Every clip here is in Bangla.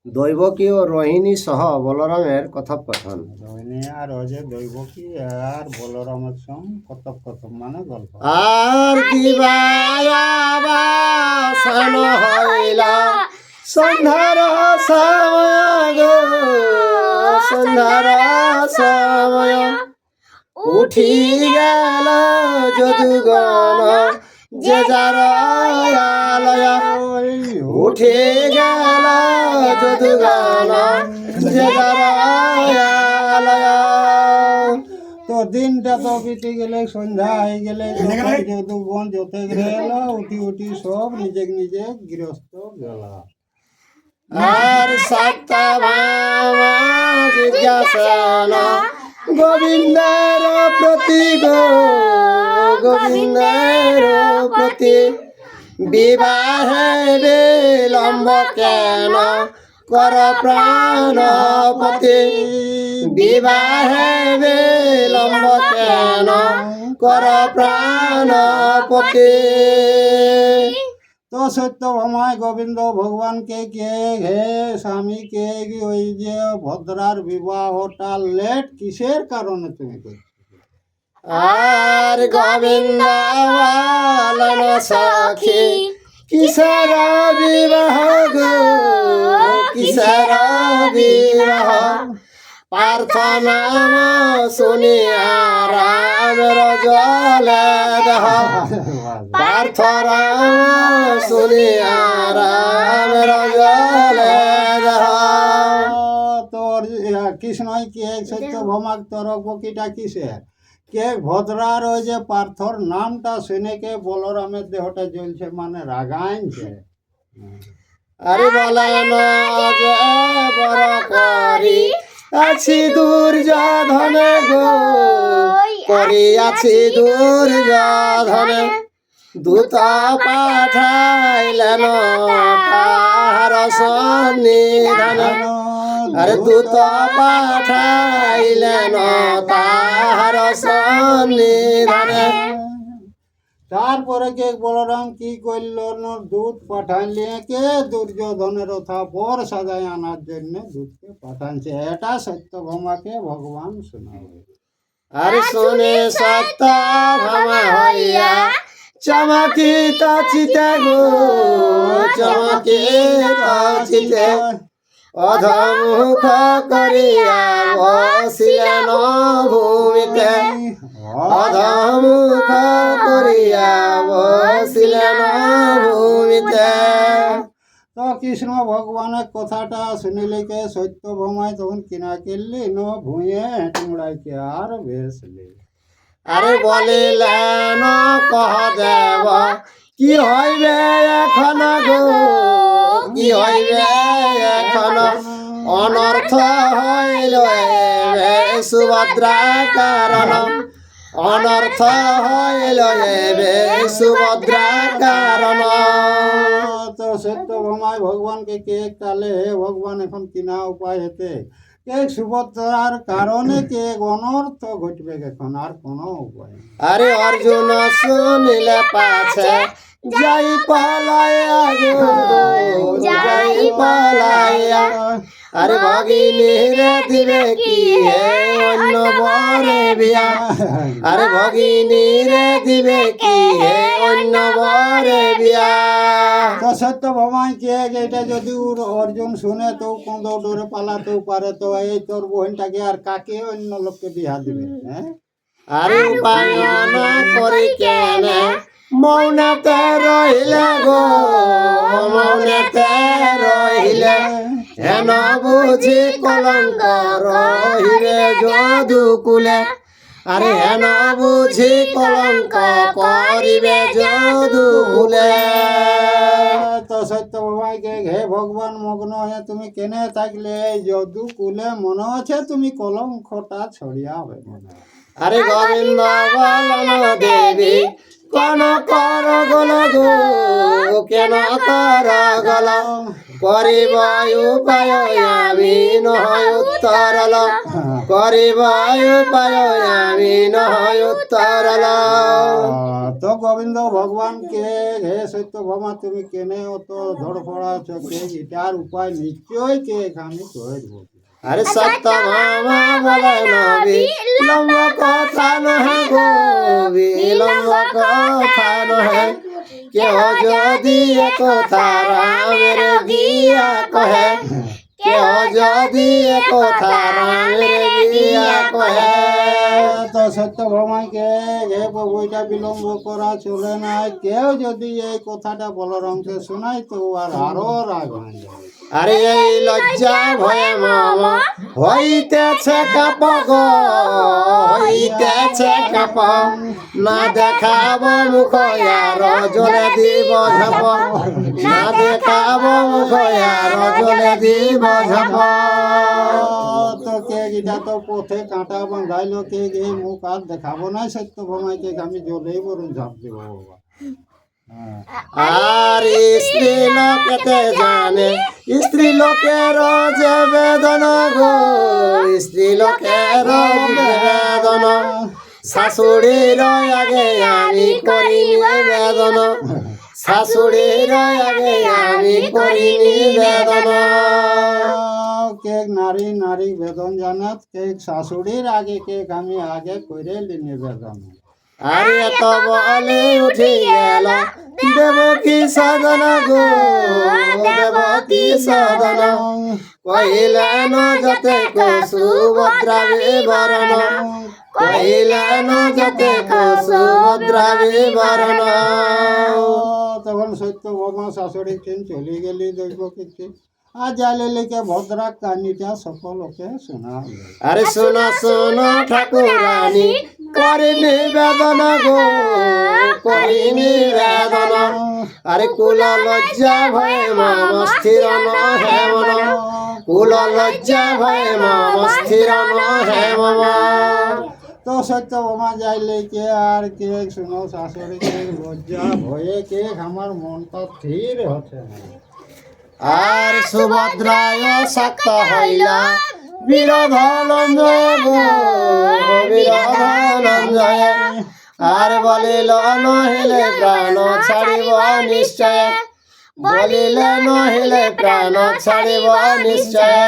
দৈবকী ও রোহিণী সহ বলরামের কথোপকথন। রোহিণী আর অজয় দৈবকী আর বলরামের সঙ্গে কথোপকথন মানে গল্প। আর দিবায়াবাসন হইলা সন্ধ্যার সময় গো, সন্ধ্যার সময় উঠি গেল যদুগণ যে যার আলয়, উঠে গেল যদুগণ যে যার আলয়। তো দিনটা তো বিতে গেলে, সন্ধ্যা হয়ে গেলে যদুগণ যতে গেল, উঠি উঠি সব নিজে নিজে গৃহস্থ গেল। আর সত্যভামা জিজ্ঞাসন গোবিন্দের প্রতি গো, গোবিন্দের প্রতি বিবাহে বিলম্ব কেন কর প্রাণপতি, বিবাহে বিলম্ব কেন কর প্রাণপতি। তো সত্যভামায় গোবিন্দ ভগবানকে কে হে স্বামীকে ওই যে ভদ্রার বিবাহটা লেট কিসের কারণে তুমি করছো? আর গোবিন্দ বলন সখী কিসের বিবাহ গো, কিসের বিবাহ। পার্থ নাম শুনিয়া রামের জলে দেহ, পার্থ রাম শুনিয়া রামের জলে দেহ। তোর কৃষ্ণই কে সত্যভামার তরক বকিটা কিসের? কে ভদ্রার ওই যে পার্থর নামটা শুনে কে বলরামের দেহটা জ্বলছে মানে রাগাইছে। আরে বলেন যে বড় করি আছি দুর্যোধনে গো, করিয়াছি দুর্যোধনে। দূত পাঠাইলেন তাহার সন্নিধানে, আরে দূত পাঠাইলেন তাহার সন্নিধানে। তারপরে কে বলরাম কি করল, দুধ পাঠাইলে কে দুর্যোধনের পর সাজায় আনার জন্য দুধকে পাঠানছে। এটা সত্যভামাকে ভগবান শোনাবে। আরে শুনে সত্যভামা হইয়া চমকিত চিতে গো, চমকিত চিতে অধমুখ করিয়া বসিলেন ভূমিতে, অধমুখ করিয়া বসিলেন ভূমিতে। তো কৃষ্ণ ভগবানের কথাটা শুনিলে কে সত্যভামায় তখন কিনা করলি ভুঁয়ে হেঁটুমড়াইকে আর বেসলি। আরে বলিলেন কহ দেব কি হইবে এখন গো, কি হইবে এখন। অনর্থ হইল এবে সুভদ্রা কারণ, অনর্থ হইল এবে সুভদ্রা কারণ। তো সত্যভামায় ভগবানকে কে কালে ভগবান এখন কিনা উপায় হেতে কে সুভদ্রার কারণে কে অনর্থ ঘটবে এখন, আর কোনো উপায় নেই। আরে অর্জুন শুনিলে পাছে যাই পালাইয়া গো, যাই পালাইয়া। আরে ভগিনীরে দিবে কি হে অন্য বরে বিয়া, আরে ভগিনীরে দিবে কি হে অন্য বরে বিয়া। তো সত্যভামায় কে এটা যদি অর্জুন শুনে তো কোন দৌড়ে পালাতেও পারে, তো এই তোর বোনটাকে আর কাকে অন্য লোককে বিয়া দিবে? হ্যাঁ, আরে উপায় না করি কেনে মৌনতে রহিলে গো, মৌনতে রহিলে হেন বুঝি কলঙ্ক রহিবে যদুকুলে, আরে হেন বুঝি কলঙ্ক করিবে যদুকুলে। তো সত্যভামাকে হে ভগবান মগ্ন হয়ে তুমি কেনে থাকলে এই যদুকুলে মনে আছে তুমি কলঙ্কটা ছড়িয়াবে মনে হয়। আরে গোবিন্দ বলন দেবী কোন কর গল গো কেন কর গল করিব উপায় আমি নয় উত্তরল করিব উপায় আমি নয় উত্তরল তো গোবিন্দ ভগবান কে হে সত্য ভামা তুমি কেনে অত ধড়ফড়া চোখে এটার উপায় নিশ্চয় কে আমি করব আরে সত্য ভামা বলে নবী লম্ব কথা নহে গো বিলম্ব কথা নহে কেহ যদি কথা রামের গিয়া কহে কেহ যদি কথা রামের গিয়া কহে তো সত্য ভমাকে হে প্রভু এটা বিলম্ব করা চলে না কেউ যদি এই কথাটা বলরামকে শোনায় তো আর আরো রাগ হয়ে যাবে আরে এই লজ্জা ভয়ে মম হইতেছে কাপ গো হইতেছে কাপ না দেখাব মুখ আর জলে দিব ঝাপ না দেখাব মুখ আর জলে দিব ঝাপ তো কে গিটা তো পথে কাঁটা বাঁধাইলো কে গে মুখ আর দেখাবো না সত্য ভমাইকে আমি জলেই বরং ঝাঁপ দেবো বাবা হ্যাঁ আর স্ত্রী লোকেতে জানে স্ত্রী লোকের যে বেদনা গো স্ত্রী লোকের বেদনা শাশুড়ির আগে আমি করিনি বেদনা শাশুড়ির আগে আমি করিনি বেদনা কেক নারী নারী বেদন জানাত কেক শাশুড়ির আগে কেক আমি আগে করে লিনি বেদন আর এত বলে উঠি গেল দেব কি সাধন গো দেব কি সাধন কহিলেন যতে সুভদ্রা বিবরণ কহিলেন যতে সুভদ্রা বিবরণ তখন সত্য ভগবান শাশুড়ি কিন চলে গেলি দেখব কিছু আর যাইলে লিখে ভদ্রা কাহিনীটা সকলকে শোনা আরে শোনা শোনা ঠাকুরানী করিনি বেদন গো করিনি বেদন আরে কুল লজ্জা ভয়ে মম স্থির নহে মন কুল লজ্জা ভয়ে মম স্থির নহে মম তো সত্য বোমা যাইলে কে আর কে শুনো শাশুড়ি কে লজ্জা ভয়ে কে আমার মনটা স্থির হচ্ছে না আর সুভদ্রায় শক্ত হইলা বিরোধনঞ্জয় গো বিরোধনঞ্জয় আর বলিল নহিলে প্রাণ ছাড়িব নিশ্চয় বলিলে নহিলে প্রাণ ছাড়িব নিশ্চয়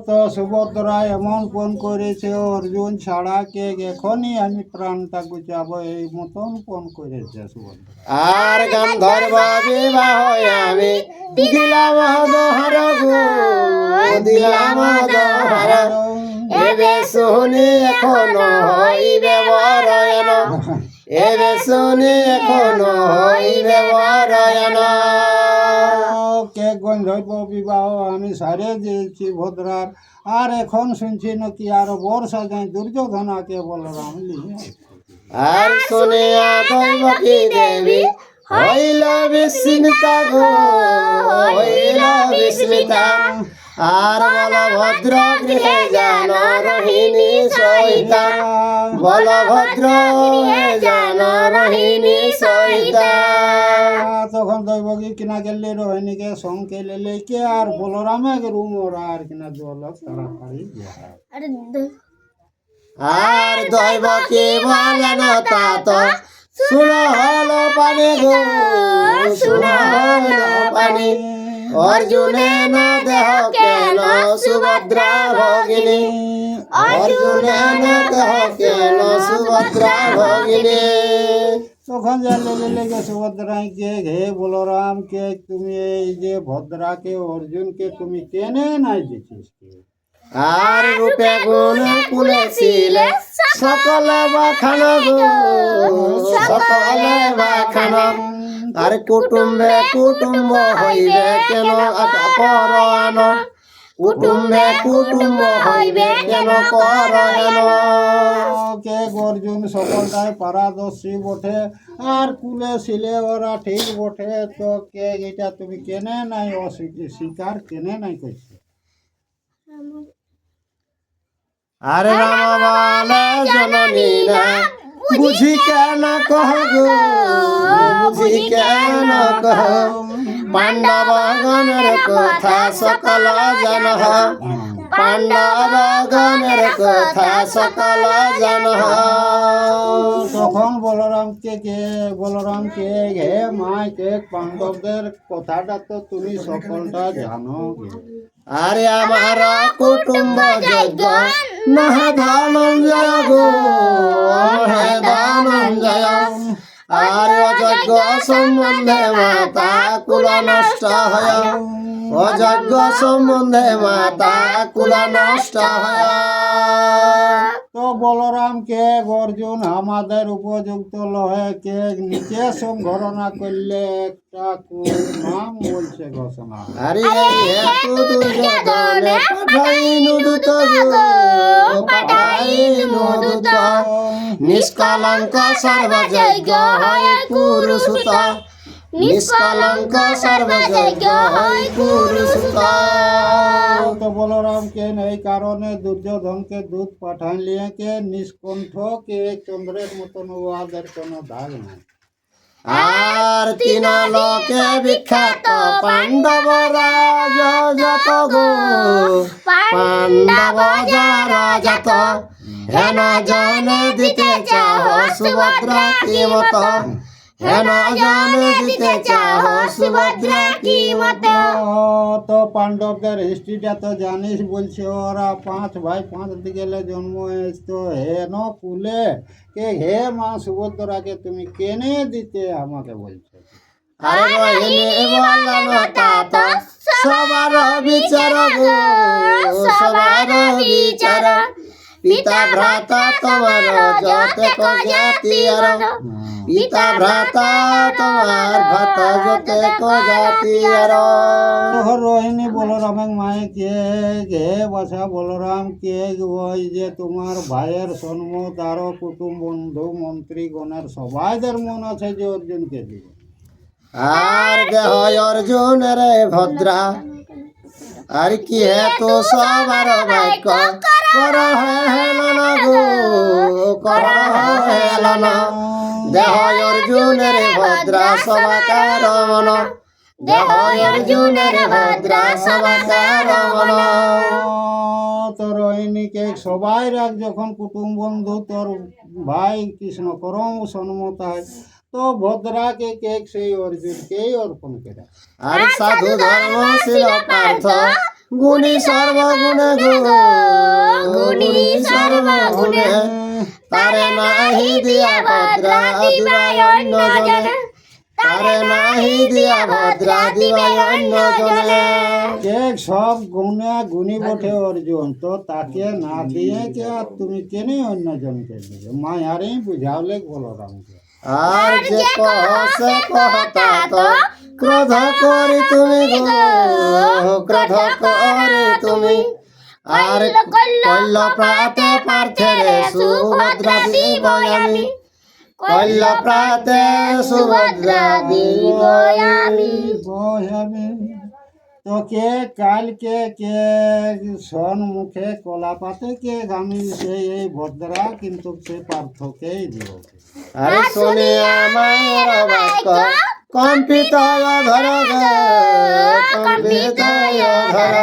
তো সুভদ্রা এমন ফোন করেছে অর্জুন ছাড়া কে এখনই আমি প্রাণটা গুচাবো এই মতন ফোন করেছে সুভদ্রা আর গান্ধর্ব বিবাহ আমি দিলাম দোহার গো দিলাম দোহার এবে শুনি এখনো হইবে বরয়ন এবে শুনি এখনো হইবে বরয়ন কে গন্ধর্ব বিবাহ আমি সারে দিয়েছি ভদ্রার আর এখন শুনছি নাকি আর বর্ষা যায় দুর্যোধনাকে বলরাম লিয়ে আর শুনিয়া দৈবকী দেবী হইল বিস্মিতা গো হইল বিস্মিতা আর বলভদ্র গৃহে জান রহিণী সহিতা বলভদ্র গৃহে জান রহিণী সহিতা তখন দৈবকী কিনা গেলে রোহিণীকে সঙ্গে লেলে কে আর বলরামে রুম ওরা আর কিনা জল তাড়াতাড়ি আর দৈবকী বলেন तात শুন হল পানি গো শুন হল পানি অর্জুনে না দেহ কেন সুভদ্রা ভগিনী অর্জুনে না দেহ কেন সুভদ্রা ভগিনী তখন জানলে লেগে সুভদ্রায় কে হে বলরাম কে তুমি এই যে ভদ্রাকে অর্জুনকে তুমি কেনে নাই দেখিস আর রূপে গুণে কুলেছিলে সকলে বাখান গো সকলে বাখান আর কুটুম্বে কুটুম্ব হইবে কেন পরায়ণ কুটুম্বে কুটুম্ব হইবে কেন পরায়ণ কে অর্জুন সকলটাই পারদর্শী বটে আর কুলে ছিলে ওরা ঠিক বটে তো কে এটা তুমি কেনে নাই অস্বীকার কেনে নাই করছে আরে রাম বলে জননী না বুঝি কেন কহ গো বুঝি কেন কহ পাণ্ডব গণের কথা সকল জানহ পাণ্ডব গণের কথা সকল জানহ। তখন বলরামকে হে মা কে পাণ্ডবদের কথাটা তো তুমি সকলটা জানো গে। আরে আমার কুটুম্ব যজ্ঞ নহে ধনঞ্জয় গো নহে ধনঞ্জয় আর অযজ্ঞ সম্বন্ধে মাতা কুল নষ্ট হয় অযজ্ঞ সম্বন্ধে মাতা কুল নষ্ট হয়। তো বলরাম কে অর্জুন আমাদের উপযুক্ত লহে কে নিচে সংঘরণা করলে একটা নাম বলছে ঘোষণা। আরে হেতু দুর্যোধনে পাঠাইনু দূত গো পাঠাইনু দূত নিষ্কলঙ্ক সর্বযজ্ঞ হয় কুরুসুত নিষ্কলঙ্ক সর্বযজ্ঞ হয় কুরুসুত। তো বলরাম কে এই কারণে দুর্যোধনকে দূত পাঠাইলে কে নিষ্কণ্ঠ কে চন্দ্রের মতন উহাদের কোনো দাগ নাই। আর তিন লোকে বিখ্যাত পাণ্ডব রাজ যত গো পাণ্ডব রাজ যত হেন জনে দিতে চাহ সুভদ্রা কি মত হেন জনে দিতে চাহ সুভদ্রা কি মত। তো পাণ্ডবদের হিস্ট্রিটা তো জানিস বলছে ওরা 5 ভাই 5 দিকে জন্ম হয়েছে হেন কুলে কে হে মা সুভদ্রাকে তুমি কেনে দিতে আমাকে বলছো। আরে রহিনী বলন तात সবার বিচার গো সবার বিচার পিতা ভ্রাতা তোমার যতেক জাতির পিতা ভ্রাতা তোমার ভ্রাত যতেক জাতির। রোহিণী বলরামের মায়ে কে বাসা বলরাম কে ওই যে তোমার ভাইয়ের সন্মত আরো কুটুম বন্ধু মন্ত্রী গণের সবাইদের মন আছে যে অর্জুনকে দিবে। আর দেহ অর্জুন রে ভদ্রা আর কি হেতু সবার বাক্য কর হেলন গো কর হেলন দেহ অর্জুন রে ভদ্রা সবাকার মন দেহ অর্জুন রে ভদ্রা সবাকার মন। তো রোহিণীকে সবাই রাখ যখন কুটুম বন্ধু তোর ভাই কৃষ্ণ করম সন্মত হয় তো ভদ্রাকে কে সেই অর্জুনকেই অর্পণ করে। আর সাধু ধর্মশীল পার্থ গুণী সর্বগুণে গো গুণী সর্বগুণে তারে নাহি দিয়া ভদ্রা দিবায় অন্য জনে তারে নাহি দিয়া ভদ্রা দিবায় অন্য জনে। কে সব গুণী বটে অর্জুন তো তাকে না দিয়ে কে আর তুমি কেনে অন্য জনকে দিবে মায়ারই বুঝাওলে বলরামকে। আর যে কহ সে কহতা তো ক্রোধ করি তুমি গো ক্রোধ করি তুমি আর কল্ল প্রাতে পার্থেরে সুভদ্রা দিব আমি কল্ল প্রাতে সুভদ্রা দিব আমি। তো কে কালকে কে সন্মুখে কলা পাতে কে গামি সে এই ভদ্রা কিন্তু সে পার্থকেই দিব। আরে শুনি আমার বাক্য কম্পিত ধর গো কম্পিত ধর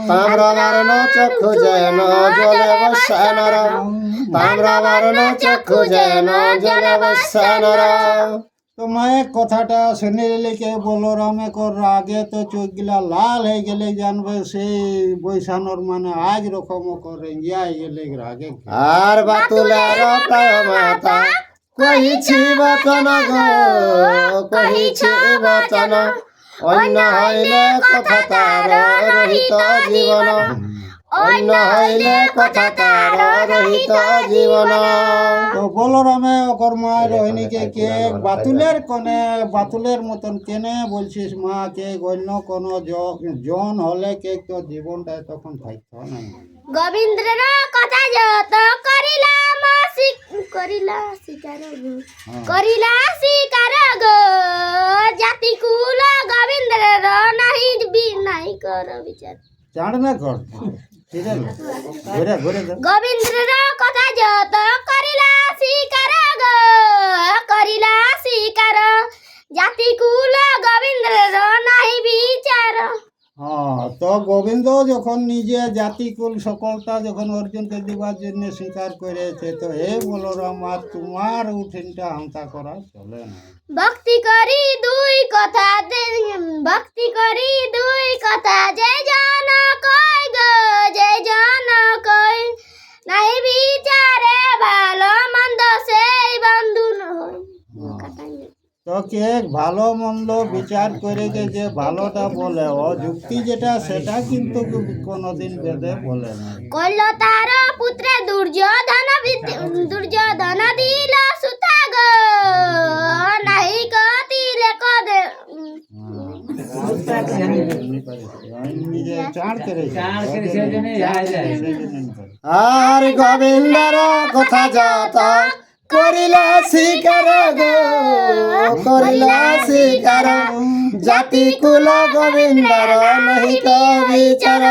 তাম্রবর্ণ চক্ষু যেন জলে বসানর তাম্রবর্ণ চক্ষু যেন জলে বসানর। তো মায়ের কথাটা শুনে কে বলরামে কর রাগে তো চোখগুলা লাল হয়ে গেলে জানবে সেই বৈশানোর মানে আজ রকম করে যাই গেলে রাগে। আর বাতুলের প্রায় মাতা কহিছি বচন গো কহিছি বচন অন্য হইলে কথা তার রহিত জীবন অন্য হইলে কথা তার রহিত জীবন। তো বলরামে ওকর মা রোহিণীকে কে বাতুলের মতন কেনে বলছিস মা কে অন্য কোনো জন হলে কে তোর জীবনটা তখন থাকতো না। গোবিন্দ্রের কথা যত করিলা শিকার গো জাতি কুল গোবিন্দ্রের নাই কর বিচার চাঁদ না কর ঘুরে ঘুরে গোবিন্দ্রের কথা যত করিলা শিকার গো গো করিলা শিকার জাতি কুল গোবিন্দ্রের নাহি বিচার। হ্যাঁ, তো গোবিন্দ যখন নিজে জাতিকুল সকলটা যখন অর্জুনকে দিবার জন্য স্বীকার করেছে, তো হে বলরাম আর তোমার উঠিনটা হামতা করা চলে না। ভক্তি করি দুই কথা ভক্তি করি দুই কথা যে জন কই গো যে জন কই নাই বিচারে ভালো মন্দ সেই বন্ধু নয়। তো কে ভালো মন্দ বিচার করে যে ভালোটা বলে, ও যুক্তি যেটা সেটা কিন্তু কোনোদিন বেদে বলে না। কইল তার পুত্র দুর্যোধন দুর্যোধন দিল সুতা গো নাহি কতিলে কদে নিজে চাঁড় করে আর গোবিন্দর কথা যত করিলা শিকার গো করিলা শিকার জাতি কুল গোবিন্দর নাহি বিচার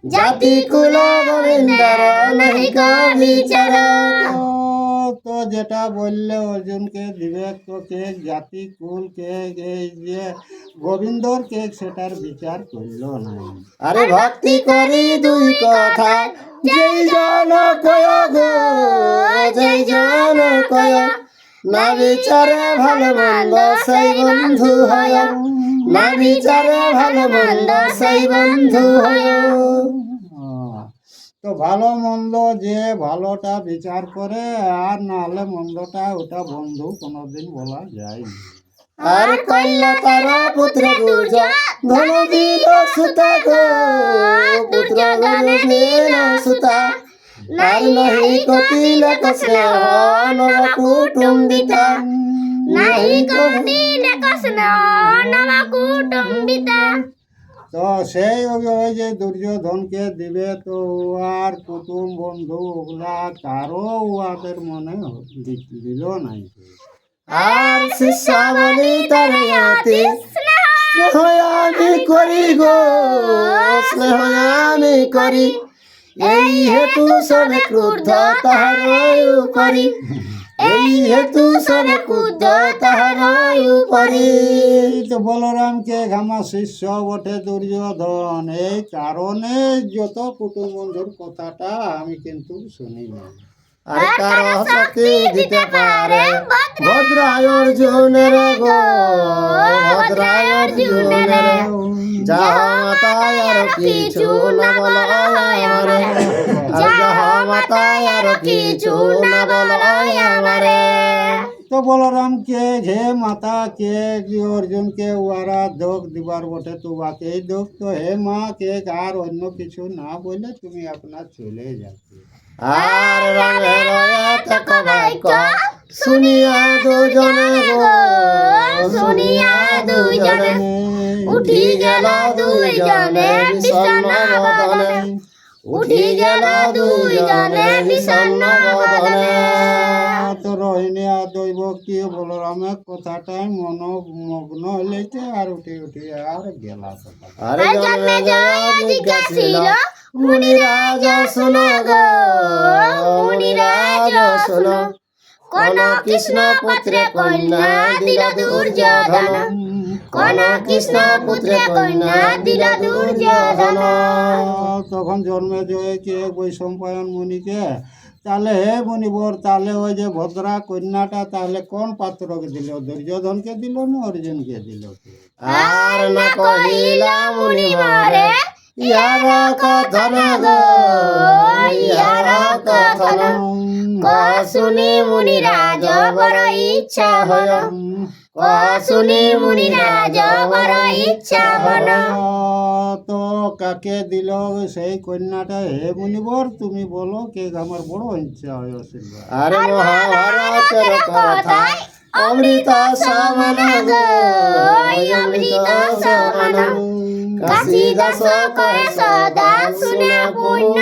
জাতি কুল গোবিন্দর নাহি বিচার। তো যেটা বললে অর্জুনকে দিবে, তো কে জাতি কুল কে এই যে গোবিন্দর কে সেটার বিচার করলো না। আরে ভক্তি করি দুই কথা যেই জন কয় গো যেই জন কয় না বিচারে ভালো মন্দ সেই বন্ধু হয় না বিচারে ভালো মন্দ সেই বন্ধু হয়। তো ভালো মন্দ যে ভালোটা বিচার করে, আর নাহলে মন্দটা ওটা বন্ধু কোনোদিন বলা যায় না। আর কইল তার পুত্র দুর্যোধন দিল সুতা গো পুত্র দিল সুতা নাই নহি কপিলে কস্নেহ নব কুটুম্বিতা নাহি কতিলে কৃষ্ণ নব কুটুম্বিতা। তো সেই ওই যে দুর্যোধনকে দিবে, তো আর কুটুম বন্ধু ওগুলা কারো উহাদের মনে দিল নাই। আর শিষ্যাবলী তার ইয়াতে স্নেহ আমি করি গো স্নেহ আমি করি এই হেতু সবে ক্রুদ্ধ তাহার উপরি এই হেতু সবে ক্রুদ্ধ তাহার উপরি। তো বলরামকে ঘামা শিষ্য বটে দুর্যোধন, এই কারণে যত কুটুম বন্ধুর কথাটা আমি কিন্তু শুনি না। আর কার শক্তি দিতে পারে ভদ্রায় অর্জুনের গো ভদ্রায় অর্জুনের যাহা মাতায় আর কিছু না বলো আমারে আর যাহা মাতায় আর কিছু না বলো আমারে। তো বলরামকে হে মাতা কে অর্জুনকে উহারা দোষ দিবার বটে, তো বাকেই দোষ, তো হে মা কে আর অন্য কিছু না বলে তুমি আপনার চলে যাচ্ছে। আর রামের এতক বাক্য শুনিয়া দুজনে গো শুনিয়া দুজনে উঠি গেল দুইজনে বিষণ্ণ বদনে উঠি গেল দুইজনে বিষণ্ণ বদনে। তো রোহিণী আর দৈব কি বলরামের কথাটাই মনোমগ্ন হইলেছে, আর উঠি উঠি আর গেলা। আরে জন্মে জয় জিজ্ঞাসিল মুনিরাজ শোনো গো মুনিরাজ শোনো কোন কৃষ্ণ পুত্রে কন্যা দিল দুর্যোধন কোন কৃষ্ণ পুত্রে কন্যা দিল দুর্যোধন। তখন জন্মে জয় কে বৈশম্পায়ন মুনিকে, তাহলে হে মুনিবর তাহলে ওই যে ভদ্রা কন্যাটা তাহলে কোন পাত্রকে দিল, দুর্যোধনকে দিল না অর্জুনকে দিল? আর না কহিলা মুনি মারে ইয়ার কথন গো ইয়ার কথন শুনি মুনিরাজ বড় ইচ্ছা হল শুনি মুনিরাজ বড় ইচ্ছা হল। তো কাকে দিল সেই কন্যাটা? হে মুনিবর তুমি বলো কে আমার বড় ইচ্ছা হয়েছিল। আরে মহাভারতের কথা অমৃত সমান গো অমৃত সমান কাশী দাস কহে সদা শুনে পুণ্য